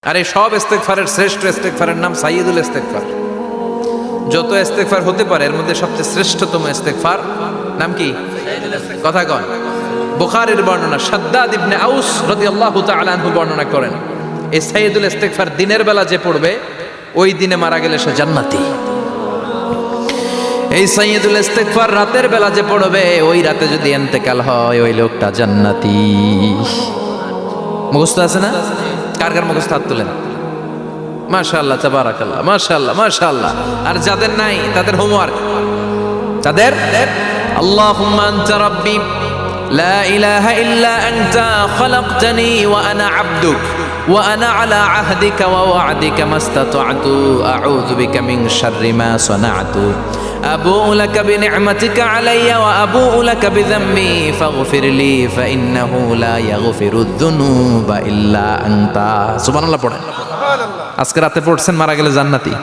আর এই সব ইস্তেগফারের শ্রেষ্ঠ ইস্তেগফারের নাম সাইয়্যিদুল ইস্তেগফার। যত ইস্তেগফার হতে পারে এর মধ্যে সবচেয়ে শ্রেষ্ঠতম ইস্তেগফার নাম কি? কথা কন। বুখারীর বর্ণনা, শাদ্দাদ ইবনে আউস রাদিয়াল্লাহু তাআলা আনহু বর্ণনা করেন, এই সাইয়্যিদুল ইস্তেগফার দিনের বেলা যে পড়বে ওই দিনে মারা গেলে সে জান্নাতি। এই সাইয়্যিদুল ইস্তেগফার রাতের বেলা যে পড়বে ওই রাতে যদি ইন্তেকাল হয় ওই লোকটা জান্নাতি। মুখস্থ আছে না? কার কার মুখস্থ হাত তুলেন। মাশাআল্লাহ, তাবারাকাল্লাহ, মাশাআল্লাহ, মাশাআল্লাহ। আর যাদের নাই তাদের হোমওয়ার্ক, তাদের আল্লাহুম্মা আনতা রাব্বি লা ইলাহা ইল্লা আনতা খালাকতানি ওয়া আনা আবদুক ওয়া আনা আলা আহদিকা ওয়া ওয়া'দিকা মাস্তাতা'তু আউযু বিকা মিন শাররি মা সানা'তু আবুউ লাকা বিনি'মাতিকা আলাইয়া ওয়া আবুউ লাকা বিযামবি ফাগফিরলি ফাইন্নাহু লা ইয়াগফিরুদ যুনুবা ইল্লা আনতা। সুবহানাল্লাহ পড়েন। আজকে রাতে পড়ছেন, মারা গেলে জান্নাতি।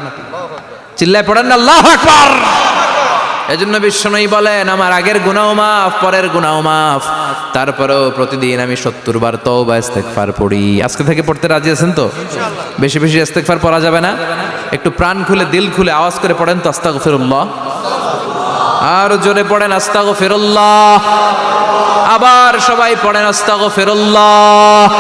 চিল্লায় পড়েন না আল্লাহু আকবার। এজন্য বিশ্বনবী বলেন, আমার আগের গুনাহ মাফ, পরের গুনাহ মাফ, তারপরেও প্রতিদিন আমি 70 বার তওবা ইস্তেগফার পড়ি। আজকে থেকে পড়তে রাজি আছেন তো? বেশি বেশি ইস্তেগফার পড়া যাবে না? একটু প্রাণ খুলে দিল খুলে আওয়াজ করে পড়েন তো আস্তাগফিরুল্লাহ। আর জোরে পড়েন আস্তাগফিরুল্লাহ। আবার সবাই পড়েন আস্তাগফিরুল্লাহ।